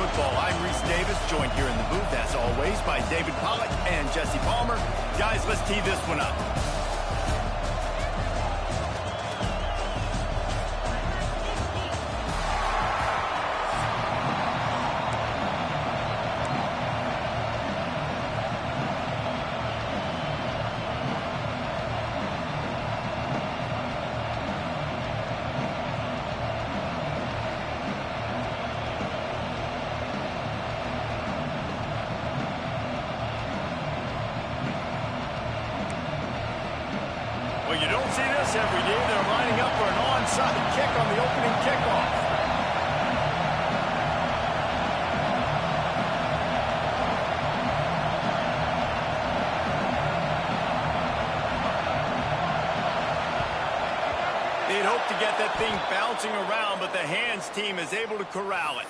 Football. I'm Reese Davis, joined here in the booth, as always, by David Pollack and Jesse Palmer. Guys, let's tee this one up. Well, you don't see this every day. They're lining up for an onside kick on the opening kickoff. They'd hope to get that thing bouncing around, but the hands team is able to corral it.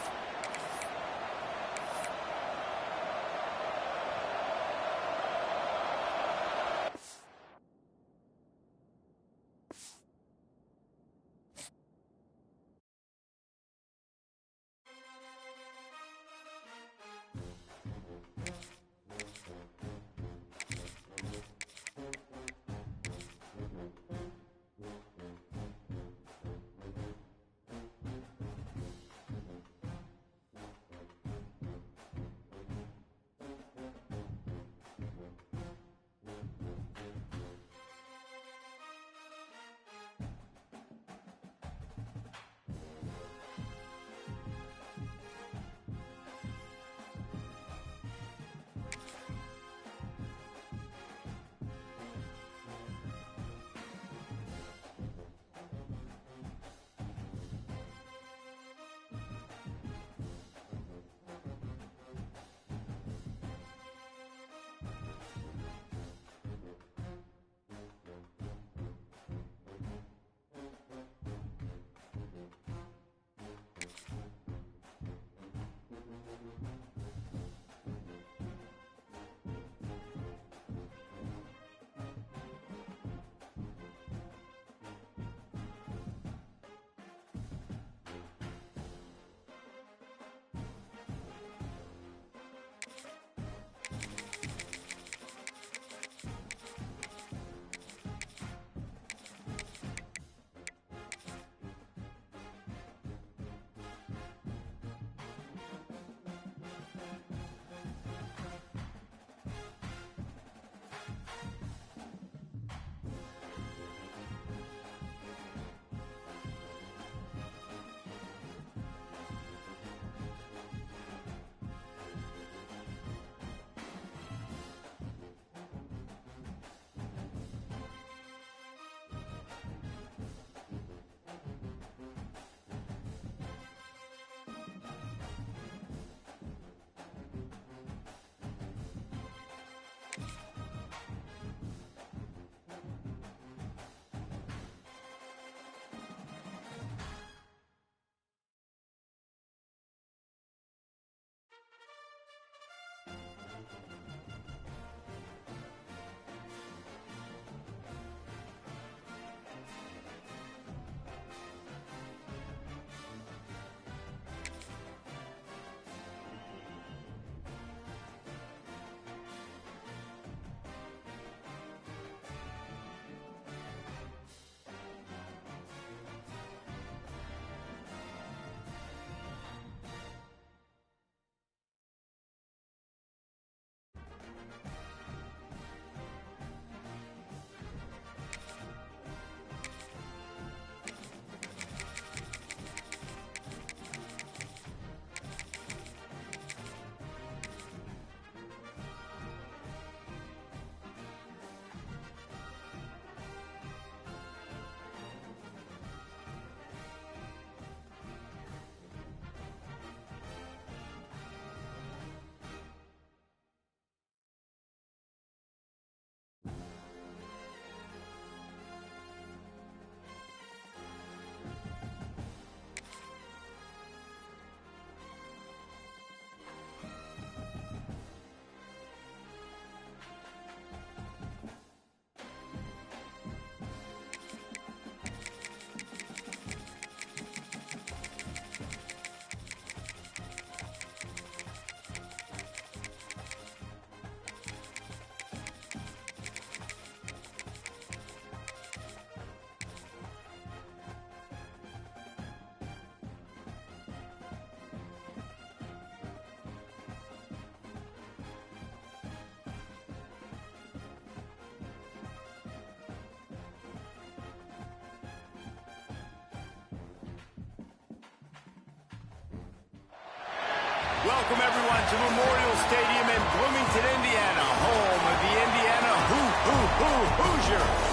Welcome, everyone, to Memorial Stadium in Bloomington, Indiana, home of the Indiana Hoosiers.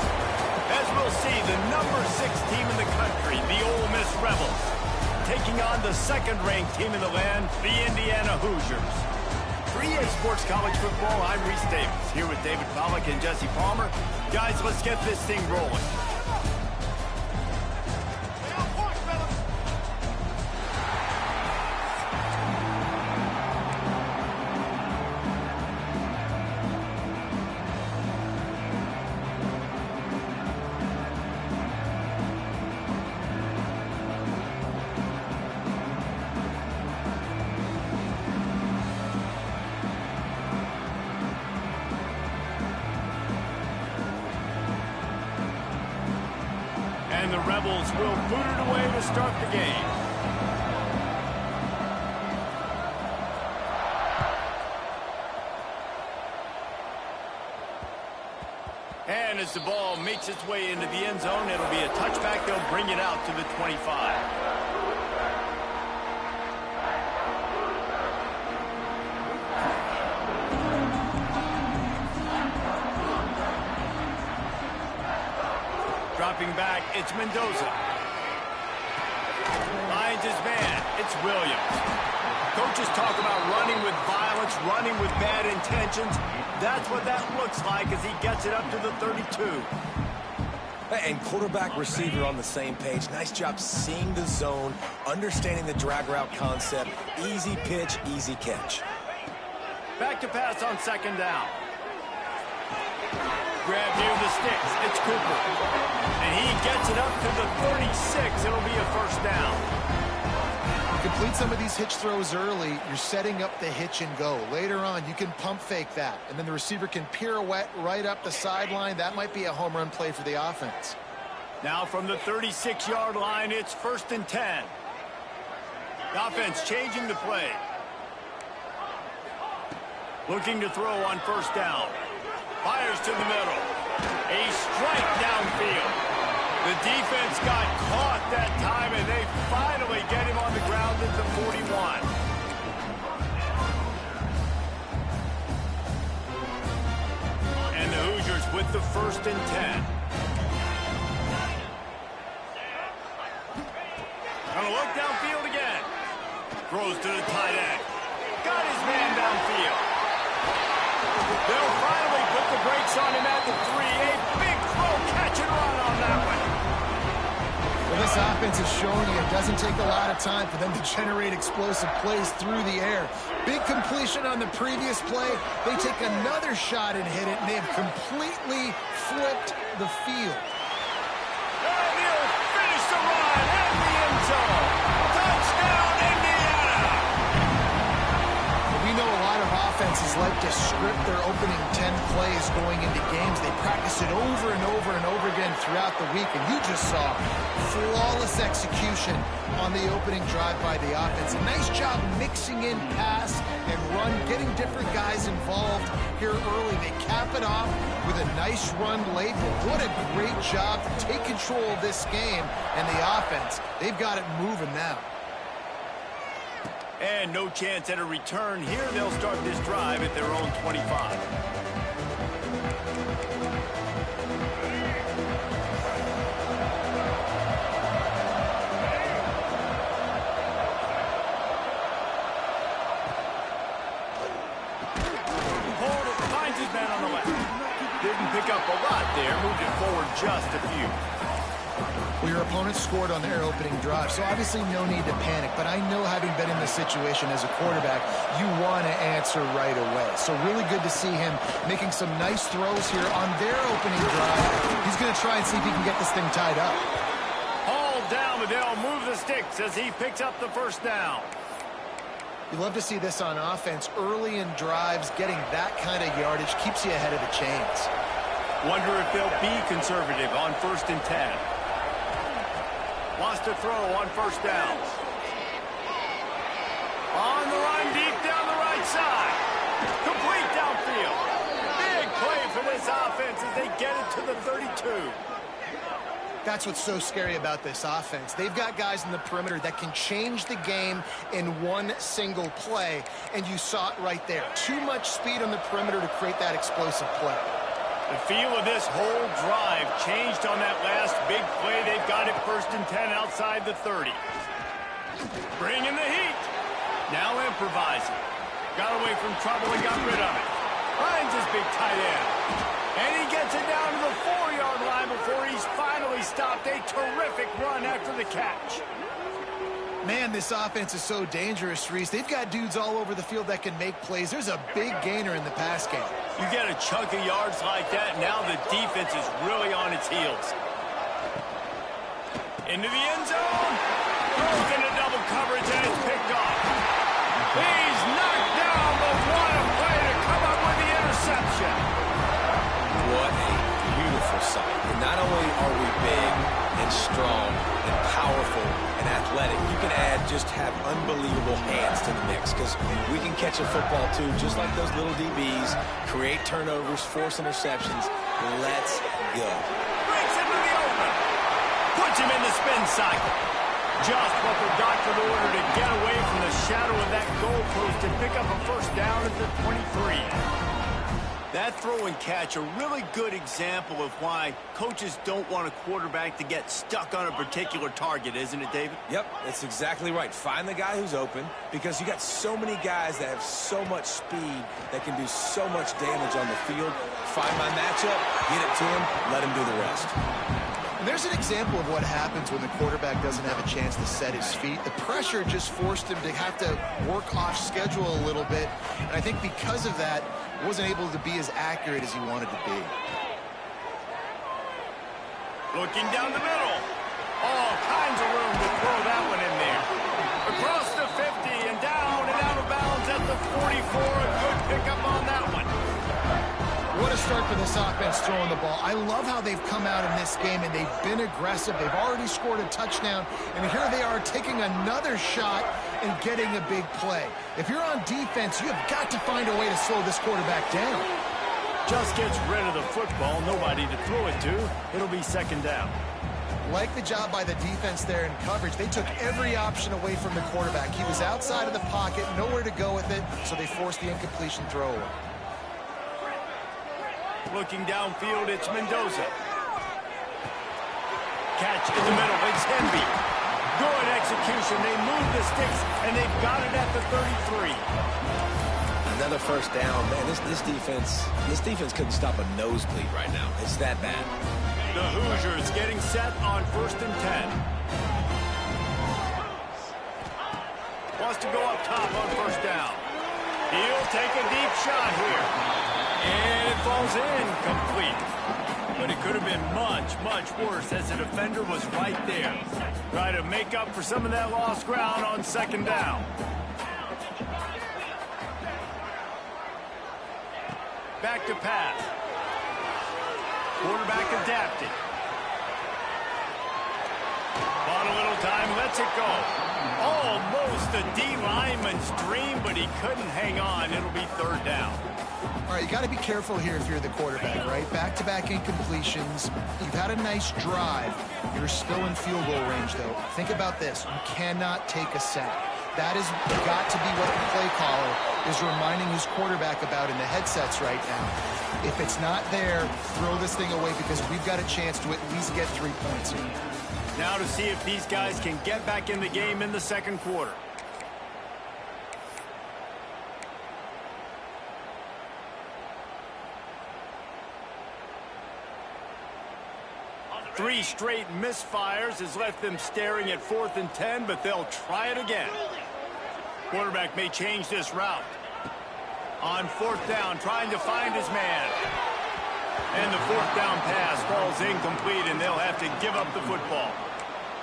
As we'll see, the number 6 team in the country, the Ole Miss Rebels, taking on the second-ranked team in the land, the Indiana Hoosiers. For EA Sports College Football, I'm Reese Davis, here with David Pollack and Jesse Palmer. Guys, let's get this thing rolling. And the Rebels will boot it away to start the game. And as the ball makes its way into the end zone, it'll be a touchback. They'll bring it out to the 25. Dropping back, it's Mendoza. Finds his man, it's Williams. Coaches talk about running with violence, running with bad intentions. That's what that looks like as he gets it up to the 32. And quarterback, receiver on the same page. Nice job seeing the zone, understanding the drag route concept. Easy pitch, easy catch. Back to pass on second down. Grab near the sticks. It's Cooper. And he gets it up to the 36. It'll be a first down. Complete some of these hitch throws early. You're setting up the hitch and go. Later on, you can pump fake that. And then the receiver can pirouette right up the sideline. That might be a home run play for the offense. Now from the 36-yard line, it's 1st and 10. The offense changing the play. Looking to throw on first down. Fires to the middle. A strike downfield. The defense got caught that time, and they finally get him on the ground at the 41. And the Hoosiers with the 1st and 10. Gonna look downfield again. Throws to the tight end. Got his man downfield. They'll finally put the brakes on him at the 3. A big throw, catch and run on that one. Well, this offense has shown you it doesn't take a lot of time for them to generate explosive plays through the air. Big completion on the previous play. They take another shot and hit it, and they've completely flipped the field. And he'll finish the run at the end zone. Touchdown, Indiana! We know a lot of offenses like to script their opening 10 plays going into games. They practice it over and over and over again throughout the week, and you just saw flawless execution on the opening drive by the offense. A nice job mixing in pass and run, getting different guys involved here early. They cap it off with a nice run late, but what a great job to take control of this game. And the offense, they've got it moving now. And no chance at a return here. They'll start this drive at their own 25. Finds his man on the left. Didn't pick up a lot there. Moved it forward just a few. Well, your opponent scored on their opening drive, so obviously no need to panic. But I know, having been in this situation as a quarterback, you want to answer right away. So really good to see him making some nice throws here on their opening drive. He's going to try and see if he can get this thing tied up. Hauled down, but they'll move the sticks as he picks up the first down. You love to see this on offense. Early in drives, getting that kind of yardage keeps you ahead of the chains. Wonder if they'll be conservative on 1st and 10. Wants to throw on first down. On the run, deep down the right side. Complete downfield. Big play for this offense as they get it to the 32. That's what's so scary about this offense. They've got guys in the perimeter that can change the game in one single play, and you saw it right there. Too much speed on the perimeter to create that explosive play. The feel of this whole drive changed on that last big play. They've got it 1st and 10 outside the 30. Bringing the heat. Now improvising. Got away from trouble and got rid of it. Finds his big tight end. And he gets it down to the 4-yard line before he's finally stopped. A terrific run after the catch. Man, this offense is so dangerous, Reese. They've got dudes all over the field that can make plays. There's a big gainer in the pass game. You get a chunk of yards like that, now the defense is really on its heels. Into the end zone. Throws into double coverage, and it's picked off. He's knocked down, but what a play to come up with the interception. What a beautiful sight. And not only are we big and strong and powerful and athletic, you can add just have unbelievable hands to the mix, because we can catch a football too, just like those little DBs, create turnovers, force interceptions. Let's go. Breaks into the open. Puts him in the spin cycle. Just what the doctor ordered to get away from the shadow of that goalpost and pick up a 1st down at the 23. That throw and catch, a really good example of why coaches don't want a quarterback to get stuck on a particular target, isn't it, David? Yep, that's exactly right. Find the guy who's open, because you got so many guys that have so much speed that can do so much damage on the field. Find my matchup, get it to him, let him do the rest. And there's an example of what happens when the quarterback doesn't have a chance to set his feet. The pressure just forced him to have to work off schedule a little bit. And I think because of that, wasn't able to be as accurate as he wanted to be. Looking down the middle. All kinds of room to throw that one in there. Across the 50 and down and out of bounds at the 44. A good pickup on that one. What a start for this offense throwing the ball. I love how they've come out in this game, and they've been aggressive. They've already scored a touchdown, and here they are taking another shot and getting a big play. If you're on defense, you have got to find a way to slow this quarterback down. Just gets rid of the football. Nobody to throw it to. It'll be 2nd down. Like the job by the defense there in coverage. They took every option away from the quarterback. He was outside of the pocket, nowhere to go with it, so they forced the incompletion throw away. Looking downfield, it's Mendoza. Catch in the middle, it's Henby. Good execution, they move the sticks, and they've got it at the 33. Another 1st down. Man, this defense couldn't stop a nosebleed right now. It's that bad. The Hoosiers getting set on 1st and 10. Wants to go up top on 1st down. He'll take a deep shot here. And it falls incomplete. But it could have been much, much worse as the defender was right there. Try to make up for some of that lost ground on 2nd down. Back to pass. Quarterback adapting. Bought a little time, lets it go. Almost a D lineman's dream, but he couldn't hang on. It'll be 3rd down. All right, you got to be careful here if you're the quarterback, right? Back-to-back incompletions. You've had a nice drive. You're still in field goal range, though. Think about this. You cannot take a sack. That has got to be what the play caller is reminding his quarterback about in the headsets right now. If it's not there, throw this thing away, because we've got a chance to at least get 3 points here. Now to see if these guys can get back in the game in the 2nd quarter. Three straight misfires has left them staring at 4th and 10, but they'll try it again. Quarterback may change this route. On 4th down, trying to find his man. And the 4th down pass falls incomplete, and they'll have to give up the football.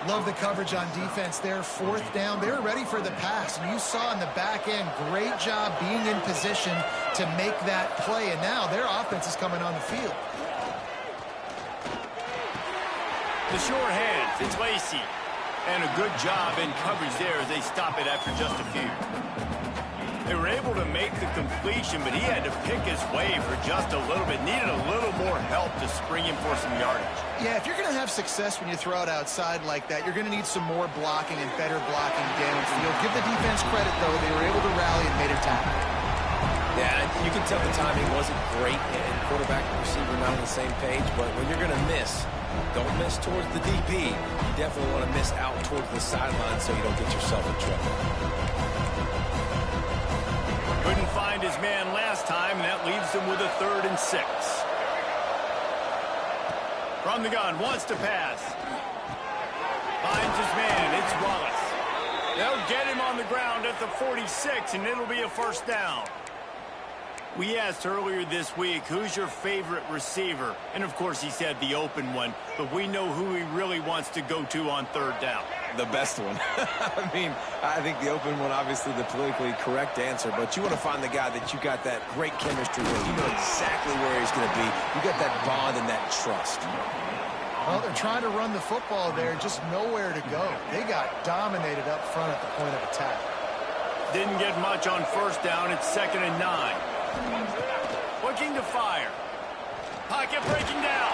Love the coverage on defense there. 4th down, they're ready for the pass. And you saw in the back end, great job being in position to make that play. And now their offense is coming on the field. The sure hands, it's Lacey. And a good job in coverage there as they stop it after just a few. They were able to make the completion, but he had to pick his way for just a little bit. Needed a little more help to spring him for some yardage. Yeah, if you're going to have success when you throw it outside like that, you're going to need some more blocking and better blocking downfield. Give the defense credit, though. They were able to rally and made a tackle. Yeah, you can tell the timing wasn't great, and quarterback and receiver not on the same page, but when you're going to miss, don't miss towards the DP. You definitely want to miss out towards the sideline so you don't get yourself in trouble. Couldn't find his man last time, and that leaves him with a 3rd and 6. From the gun, wants to pass. Finds his man, it's Wallace. They'll get him on the ground at the 46, and it'll be a 1st down. We asked earlier this week, who's your favorite receiver? And, of course, he said the open one, but we know who he really wants to go to on 3rd down. The best one. I mean, I think the open one, obviously the politically correct answer, but you want to find the guy that you got that great chemistry with. You know exactly where he's going to be. You got that bond and that trust. Well, they're trying to run the football there, just nowhere to go. They got dominated up front at the point of attack. Didn't get much on 1st down. It's 2nd and 9. Looking to fire. Pocket breaking down.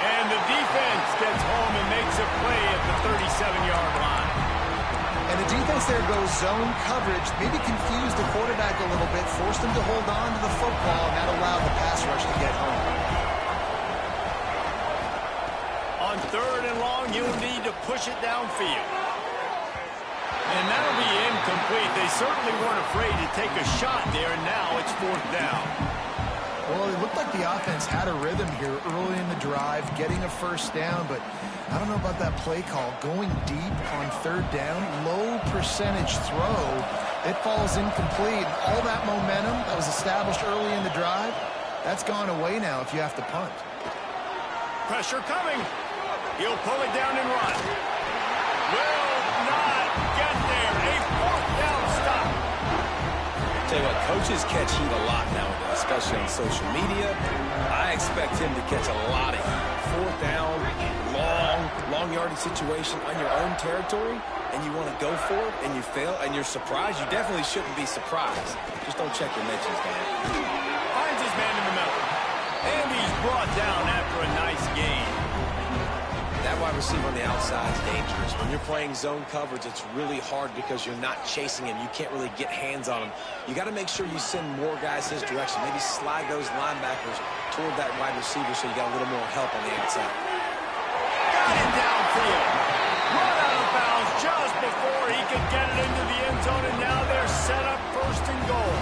And the defense gets home and makes a play at the 37-yard line. And the defense there goes zone coverage, maybe confused the quarterback a little bit, forced him to hold on to the football, and that allowed the pass rush to get home. On 3rd and long, you'll need to push it downfield. And that'll be incomplete. They certainly weren't afraid to take a shot there, and now it's 4th down. Well, it looked like the offense had a rhythm here early in the drive, getting a 1st down, but I don't know about that play call. Going deep on 3rd down, low percentage throw, it falls incomplete. All that momentum that was established early in the drive, that's gone away now if you have to punt. Pressure coming. He'll pull it down and run. Will not get there. A 4th down stop. Tell you what, coaches catch heat a lot nowadays, especially on social media. I expect him to catch a lot of heat. 4th down, long yardage situation on your own territory, and you want to go for it, and you fail, and you're surprised. You definitely shouldn't be surprised. Just don't check your mentions, man. Finds his man in the middle. And he's brought down after a nice gain. That wide receiver on the outside is dangerous. When you're playing zone coverage, it's really hard because you're not chasing him. You can't really get hands on him. You got to make sure you send more guys his direction. Maybe slide those linebackers toward that wide receiver so you got a little more help on the outside. Got it downfield. Run out of bounds just before he could get it into the end zone, and now they're set up 1st and goal.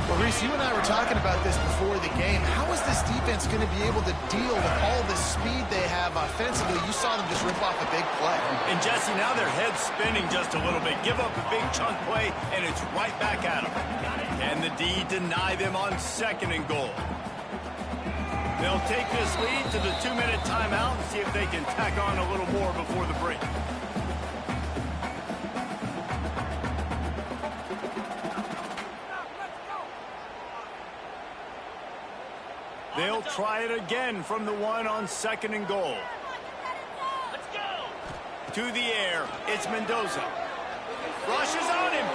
Well, Reese, you and I were talking about this before the game. How is this defense going to be able to deal with all the speed they have offensively? You saw them just rip off a big play. And, Jesse, now their head's spinning just a little bit. Give up a big chunk play, and it's right back at them. And the D deny them on 2nd and goal. They'll take this lead to the 2-minute timeout and see if they can tack on a little more before the break. They'll try it again from the 1 on 2nd and goal. Let's go. To the air, it's Mendoza. Rushes on him.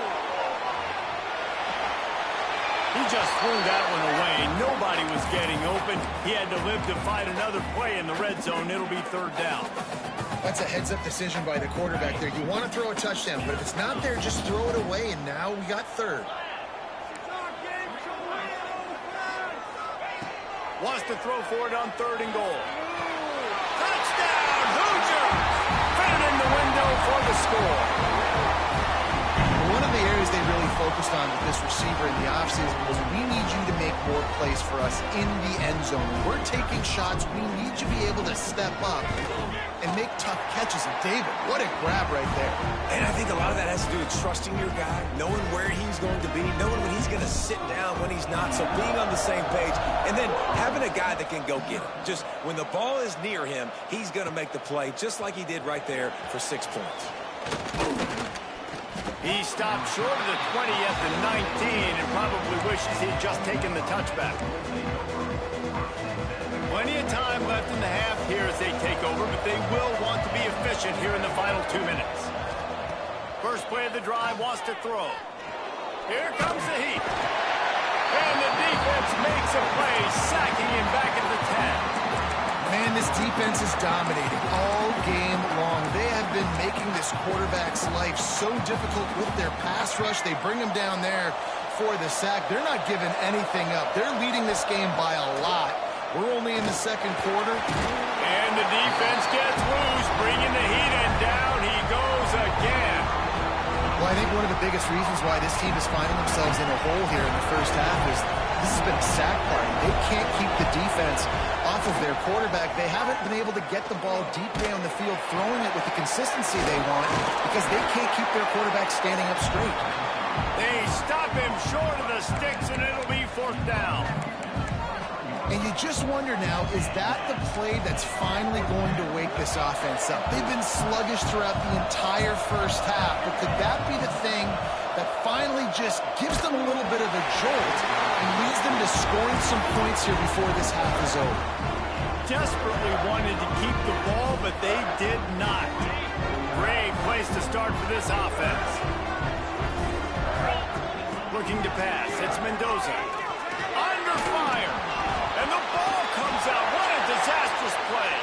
He just threw that one away. Nobody was getting open. He had to live to fight another play in the red zone. It'll be 3rd down. That's a heads-up decision by the quarterback there. You want to throw a touchdown, but if it's not there, just throw it away, and now we got 3rd. Wants to throw for it on 3rd and goal. Touchdown, Hoosiers! Put it in the window for the score. One of the areas they really focused on with this receiver in the offseason was we need you to make more plays for us in the end zone. When we're taking shots, we need you to be able to step up and make tough catches. And David, what a grab right there. And I think a lot of that has to do with trusting your guy, knowing where he's going to be, knowing when he's going to sit down, when he's not. So being on the same page, and then having a guy that can go get it. Just when the ball is near him, he's going to make the play just like he did right there for 6 points. He stopped short of the 20 at the 19 and probably wishes he'd just taken the touchback. Plenty of time left in the half here as they take over, but they will want to be efficient here in the final 2 minutes. First play of the drive, wants to throw. Here comes the heat. And the defense makes a play, sacking him back at the 10. Man, this defense is dominating all game long. They have been making this quarterback's life so difficult with their pass rush. They bring him down there for the sack. They're not giving anything up. They're leading this game by a lot. We're only in the second quarter. And the defense gets loose, bringing the heat, and down he goes again. Well, I think one of the biggest reasons why this team is finding themselves in a hole here in the first half is this has been a sack party. They can't keep the defense off of their quarterback. They haven't been able to get the ball deep down the field, throwing it with the consistency they want because they can't keep their quarterback standing up straight. They stop him short of the sticks, and it'll be 4th down. And you just wonder now, is that the play that's finally going to wake this offense up? They've been sluggish throughout the entire first half, but could that be the thing that finally just gives them a little bit of a jolt and leads them to scoring some points here before this half is over? Desperately wanted to keep the ball, but they did not. Great place to start for this offense. Looking to pass, it's Mendoza. Under fire. And the ball comes out. What a disastrous play.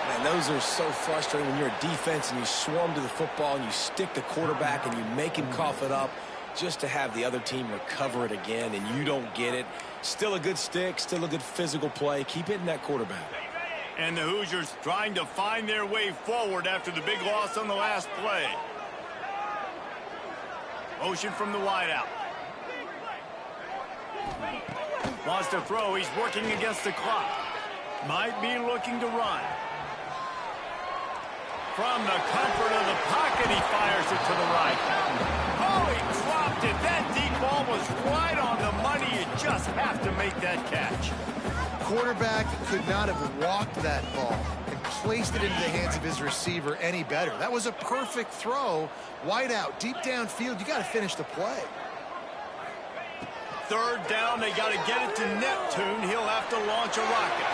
Man, those are so frustrating when you're a defense and you swarm to the football and you stick the quarterback and you make him cough it up just to have the other team recover it again and you don't get it. Still a good stick, still a good physical play. Keep hitting that quarterback. And the Hoosiers trying to find their way forward after the big loss on the last play. Motion from the wideout. Wants to throw. He's working against the clock. Might be looking to run. From the comfort of the pocket, he fires it to the right. Oh, he dropped it. That deep ball was right on the money. You just have to make that catch. Quarterback could not have walked that ball and placed it into the hands of his receiver any better. That was a perfect throw. Wide out, deep downfield. You got to finish the play. 3rd down, they got to get it to Neptune. He'll have to launch a rocket.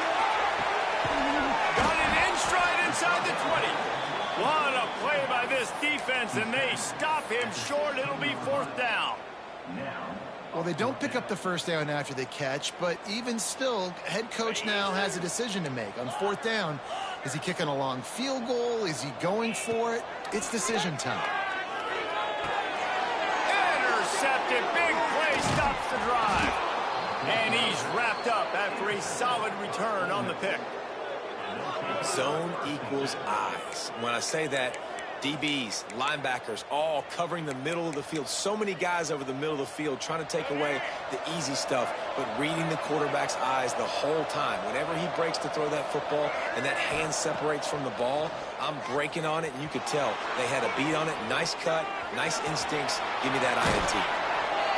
Got it in stride inside the 20. What a play by this defense, and they stop him short. It'll be 4th down. Well, they don't pick up the first down after they catch, but even still, head coach now has a decision to make. On 4th down, is he kicking a long field goal? Is he going for it? It's decision time. Intercepted. Big play stops the drive. And he's wrapped up after a solid return on the pick. Zone equals eyes. When I say that, DBs, linebackers, all covering the middle of the field. So many guys over the middle of the field trying to take away the easy stuff, but reading the quarterback's eyes the whole time. Whenever he breaks to throw that football and that hand separates from the ball, I'm breaking on it, and you could tell they had a beat on it. Nice cut, nice instincts. Give me that INT.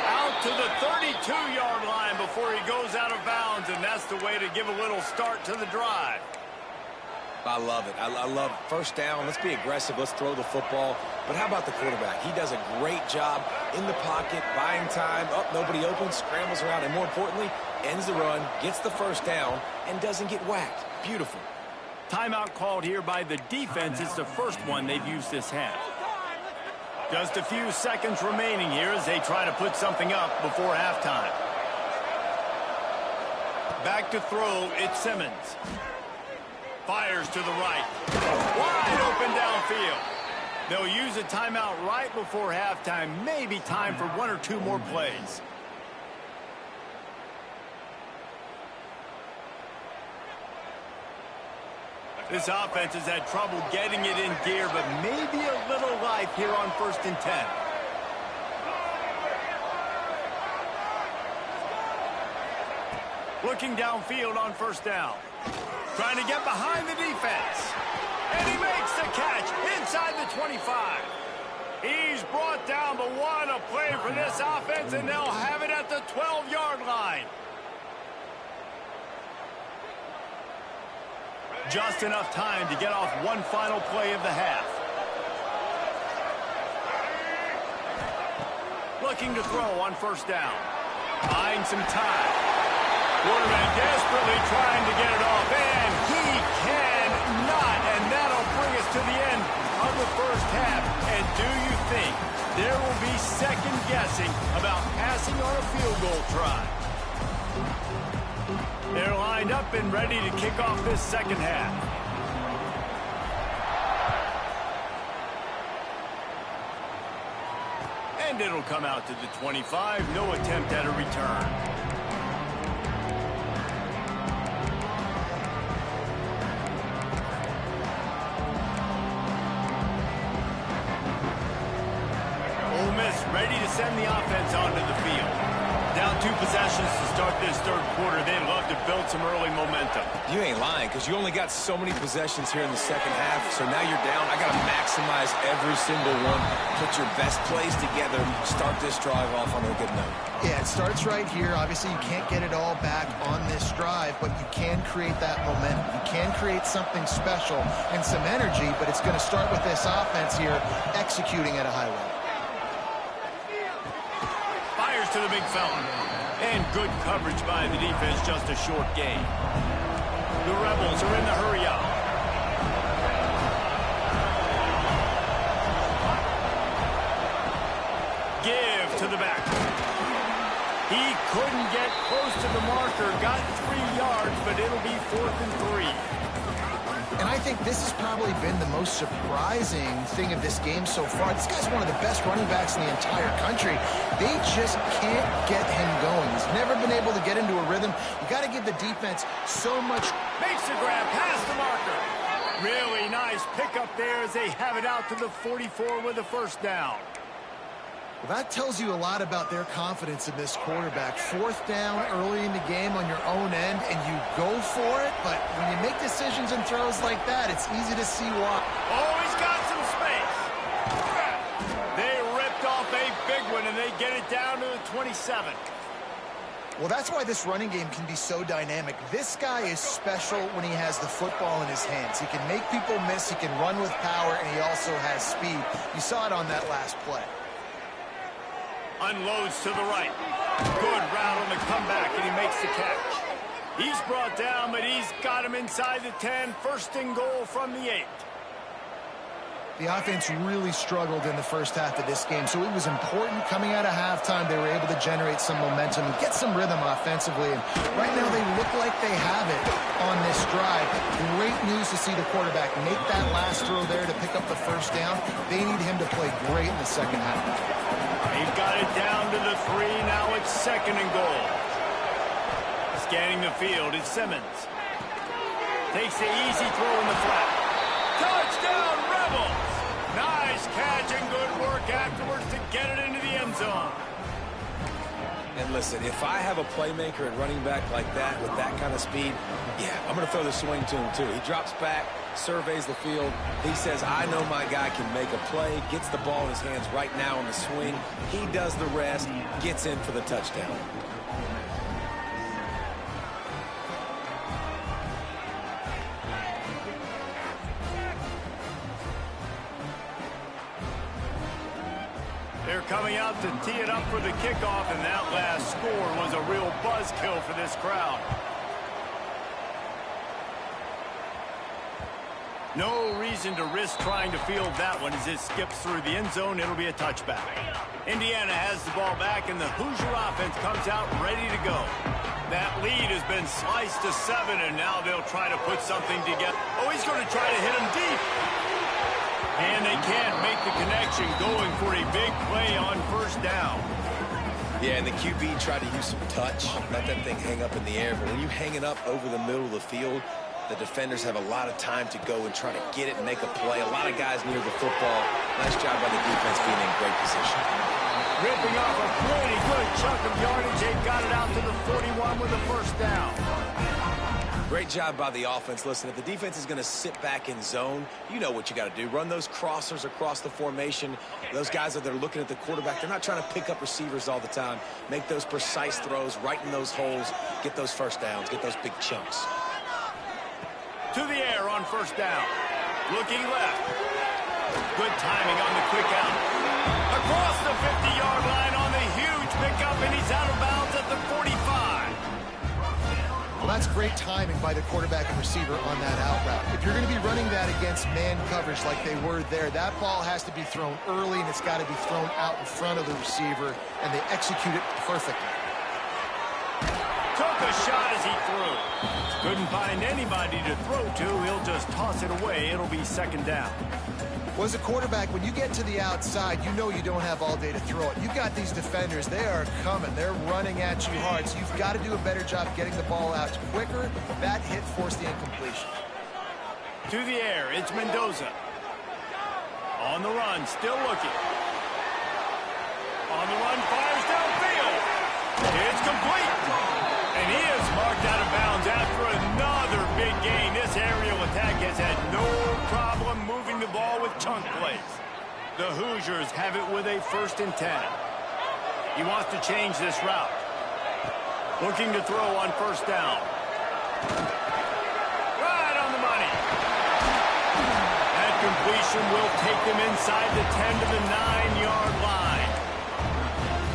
Out to the 32-yard line before he goes out of bounds, and that's the way to give a little start to the drive. I love it. I love 1st down. Let's be aggressive. Let's throw the football. But how about the quarterback? He does a great job in the pocket, buying time. Up, nobody open, scrambles around, and more importantly, ends the run, gets the 1st down, and doesn't get whacked. Beautiful. Timeout called here by the defense. It's the first one they've used this half. Just a few seconds remaining here as they try to put something up before halftime. Back to throw, it's Simmons. Fires to the right. Wide open downfield. They'll use a timeout right before halftime. Maybe time for 1 or 2 more plays. This offense has had trouble getting it in gear, but maybe a little life here on 1st and 10. Looking downfield on 1st down. Trying to get behind the defense. And he makes the catch inside the 25. He's brought down, but what a play for this offense, and they'll have it at the 12-yard line. Just enough time to get off one final play of the half. Looking to throw on 1st down. Buying some time. Quarterback desperately trying to get it off, and he cannot, and that'll bring us to the end of the first half. And do you think there will be second lined up and ready to kick off this second half. And it'll come out to the 25. No attempt at a return. Ole Miss ready to send the offense onto the field. Down 2 possessions to start this third quarter. They'd love to build some early momentum. You ain't lying, because you only got so many possessions here in the second half, so now you're down. I got to maximize every single one. Put your best plays together. Start this drive off on a good note. Yeah, it starts right here. Obviously, you can't get it all back on this drive, but you can create that momentum. You can create something special and some energy, but it's going to start with this offense here executing at a high level. Fires to the big fountain. And good coverage by the defense, just a short gain. The Rebels are in the hurry up. Give to the back. He couldn't get close to the marker. Got 3 yards, but it'll be 4th and 3. And I think this has probably been the most surprising thing of this game so far. This guy's one of the best running backs in the entire country. They just can't get him going. He's never been able to get into a rhythm. You got to give the defense so much. Makes the grab past the marker. Really nice pickup there as they have it out to the 44 with a first down. Well, that tells you a lot about their confidence in this quarterback. 4th down early in the game on your own end, and you go for it, but when you make decisions and throws like that, it's easy to see why. Oh, he's got some space. They ripped off a big one, and they get it down to the 27. Well, that's why this running game can be so dynamic. This guy is special when he has the football in his hands. He can make people miss, he can run with power, and he also has speed. You saw it on that last play. Unloads to the right. Good route on the comeback, and he makes the catch. He's brought down, but he's got him inside the 10. 1st and goal from the 8. The offense really struggled in the first half of this game, so it was important coming out of halftime. They were able to generate some momentum and get some rhythm offensively, and right now they look like they have it on this drive. Great news to see the quarterback make that last throw there to pick up the first down. They need him to play great in the second half. He's got it down to the 3. Now it's 2nd and goal. Scanning the field is Simmons. Takes the easy throw in the flat. Touchdown, Rebels! Nice catch and good work afterwards to get it into the end zone. And listen, if I have a playmaker at running back like that with that kind of speed, yeah, I'm going to throw the swing to him too. He drops back, surveys the field. He says, I know my guy can make a play, gets the ball in his hands right now on the swing. He does the rest, gets in for the touchdown. They're coming out to tee it up for the kickoff, and that last score was a real buzzkill for this crowd. No reason to risk trying to field that one as it skips through the end zone. It'll be a touchback. Indiana has the ball back, and the Hoosier offense comes out ready to go. That lead has been sliced to 7, and now they'll try to put something together. Oh, he's going to try to hit him deep. And they can't make the connection, going for a big play on first down. Yeah, and the QB tried to use some touch, let that thing hang up in the air. But when you hang it up over the middle of the field, the defenders have a lot of time to go and try to get it and make a play. A lot of guys near the football. Nice job by the defense being in great position. Ripping off a pretty good chunk of yardage. They got it out to the 41 with a first down. Great job by the offense. Listen, if the defense is going to sit back in zone, you know what you got to do. Run those crossers across the formation. Those guys that are looking at the quarterback, they're not trying to pick up receivers all the time. Make those precise throws, right in those holes, get those first downs, get those big chunks. To the air on first down. Looking left. Good timing on the quick out. Across the 50-yard line on the huge pickup, and he's out of bounds at the 45. Well, that's great timing by the quarterback and receiver on that out route. If you're going to be running that against man coverage like they were there, that ball has to be thrown early, and it's got to be thrown out in front of the receiver, and they execute it perfectly. Took the shot as he threw. Couldn't find anybody to throw to. He'll just toss it away. It'll be second down. Well, as a quarterback, when you get to the outside, you know you don't have all day to throw it. You've got these defenders. They are coming. They're running at you hard. So you've got to do a better job getting the ball out quicker. That hit forced the incompletion. To the air, it's Mendoza. On the run, still looking. On the run, fires downfield. It's complete. And he is marked out of bounds after another big gain. This aerial attack has had no problem moving the ball with chunk plays. The Hoosiers have it with a 1st and 10. He wants to change this route. Looking to throw on 1st down. Right on the money. That completion will take them inside the 10 to the 9-yard line.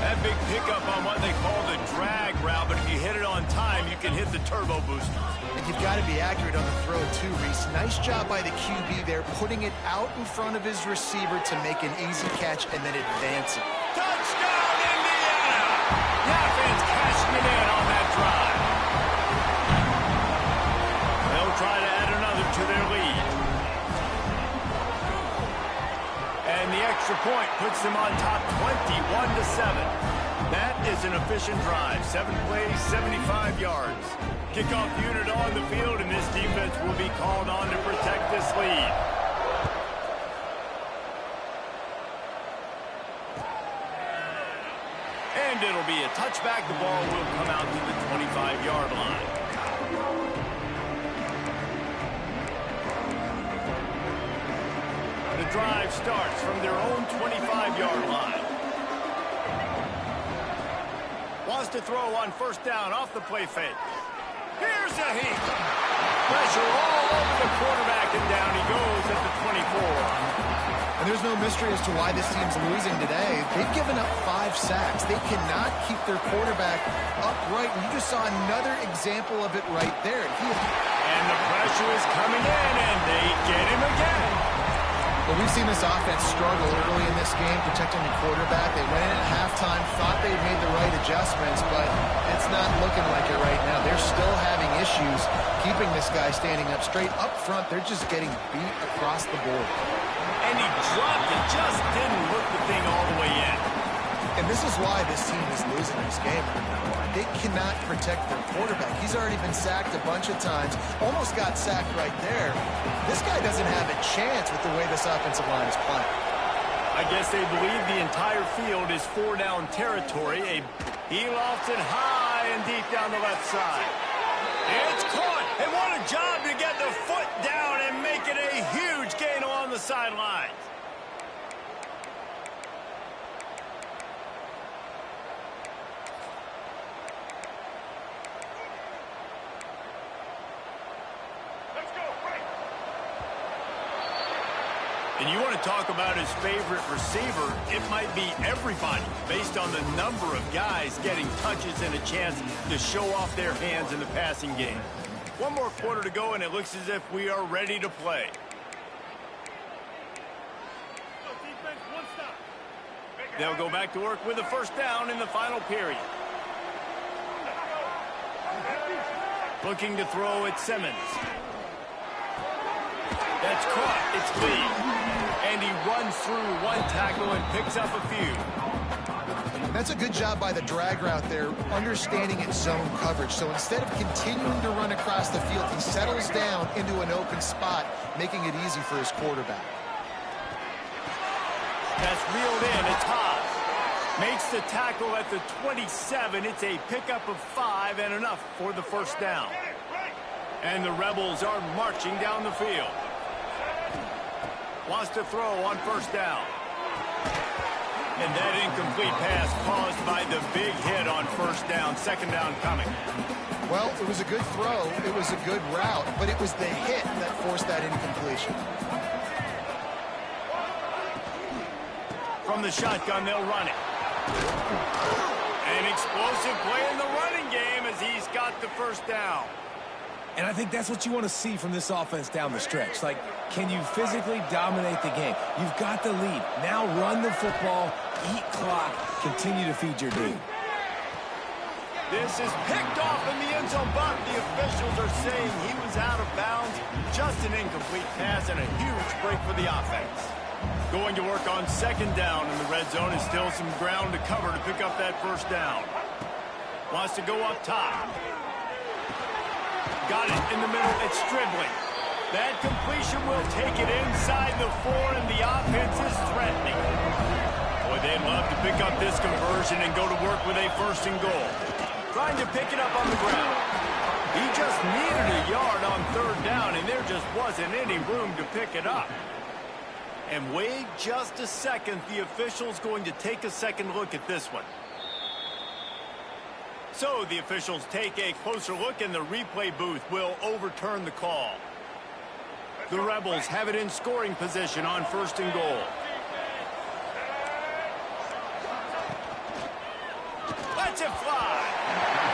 That big pickup on what they call the drag route, but if you hit it on time, you can hit the turbo booster. And you've got to be accurate on the throw, too, Reese. Nice job by the QB there, putting it out in front of his receiver to make an easy catch and then advance it. Touchdown, Indiana! The offense cashing it in on that drive. They'll try to add another to their lead. And the extra point puts them on top 21-7. That is an efficient drive. 7 plays, 75 yards. Kickoff unit on the field, and this defense will be called on to protect this lead. And it'll be a touchback. The ball will come out to the 25-yard line. The drive starts from their own 25-yard line. Wants to throw on 1st down off the play fake. Here's a heat. Pressure all over the quarterback, and down he goes at the 24. And there's no mystery as to why this team's losing today. They've given up 5 sacks. They cannot keep their quarterback upright. And you just saw another example of it right there. And the pressure is coming in, and they get him again. Well, we've seen this offense struggle early in this game, protecting the quarterback. They went in at halftime, thought they made the right adjustments, but it's not looking like it right now. They're still having issues keeping this guy standing up straight. Up front, they're just getting beat across the board. And he dropped it, just didn't look the thing all the way in. And this is why this team is losing this game right now. They cannot protect their quarterback. He's already been sacked a bunch of times, almost got sacked right there. This guy doesn't have a chance with the way this offensive line is playing. I guess they believe the entire field is 4-down territory. He lofts it high and deep down the left side. It's caught. And what a job to get the foot down and make it a huge gain along the sidelines. And you want to talk about his favorite receiver, it might be everybody based on the number of guys getting touches and a chance to show off their hands in the passing game. 1 more quarter to go, and it looks as if we are ready to play. They'll go back to work with a 1st down in the final period. Looking to throw at Simmons. That's caught. It's Lee. And he runs through 1 tackle and picks up a few. That's a good job by the drag route there, understanding its zone coverage. So instead of continuing to run across the field, he settles down into an open spot, making it easy for his quarterback. That's reeled in. It's Haas. Makes the tackle at the 27. It's a pickup of 5 and enough for the 1st down. And the Rebels are marching down the field. Wants to throw on 1st down. And that incomplete pass caused by the big hit on 1st down. 2nd down coming. Well, it was a good throw. It was a good route, but it was the hit that forced that incompletion. From the shotgun, they'll run it. An explosive play in the running game as he's got the 1st down. And I think that's what you want to see from this offense down the stretch. Like, can you physically dominate the game? You've got the lead. Now run the football, eat clock, continue to feed your team. This is picked off in the end zone, but the officials are saying he was out of bounds. Just an incomplete pass and a huge break for the offense. Going to work on second down in the red zone, and still some ground to cover to pick up that first down. Wants to go up top. Got it in the middle. It's Stribling. That completion will take it inside the 4, and the offense is threatening. Boy, they'd love to pick up this conversion and go to work with a first and goal. Trying to pick it up on the ground. He just needed a yard on third down, and there just wasn't any room to pick it up. And wait just a second. The official's going to take a second look at this one. So the officials take a closer look, and the replay booth will overturn the call. The Rebels have it in scoring position on first and goal. Lets it fly.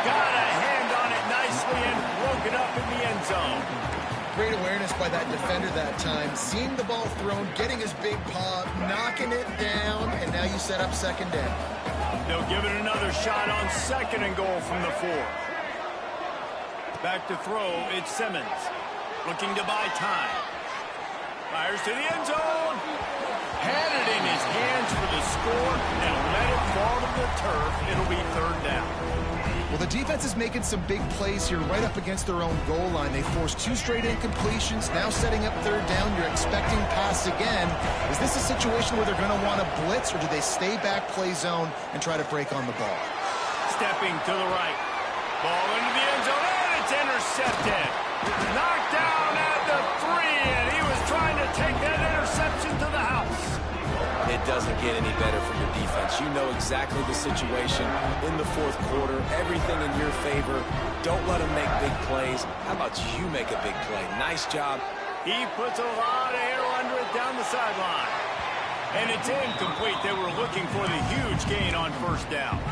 Got a hand on it nicely and broke it up in the end zone. Great awareness by that defender that time. Seeing the ball thrown, getting his big paw, knocking it down, and now you set up second down. They'll give it another shot on second and goal from the 4. Back to throw, it's Simmons. Looking to buy time. Fires to the end zone. Had it in his hands for the score and let it fall to the turf. It'll be third down. Well, the defense is making some big plays here right up against their own goal line. They forced 2 straight incompletions, now setting up third down. You're expecting pass again. Is this a situation where they're going to want to blitz, or do they stay back, play zone, and try to break on the ball? Stepping to the right. Ball into the end zone, and it's intercepted. Knocked down at the 3, and he was trying to take that interception to the house. It doesn't get any better for your defense. You know exactly the situation in the fourth quarter. Everything in your favor. Don't let them make big plays. How about you make a big play? Nice job. He puts a lot of air under it down the sideline. And it's incomplete. They were looking for the huge gain on first down.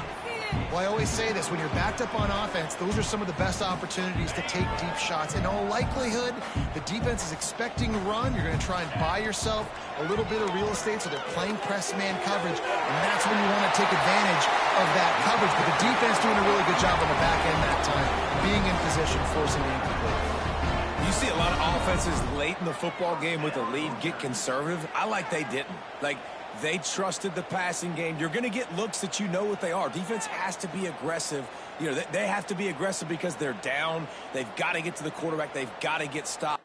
Well, I always say this, when you're backed up on offense, those are some of the best opportunities to take deep shots. In all likelihood, the defense is expecting a run. You're going to try and buy yourself a little bit of real estate, so they're playing press man coverage, and that's when you want to take advantage of that coverage. But the defense doing a really good job on the back end that time, being in position, forcing the incomplete. You see a lot of offenses late in the football game with a lead get conservative. I like they didn't. They trusted the passing game. You're going to get looks that you know what they are. Defense has to be aggressive. You know, they have to be aggressive because they're down. They've got to get to the quarterback. They've got to get stopped.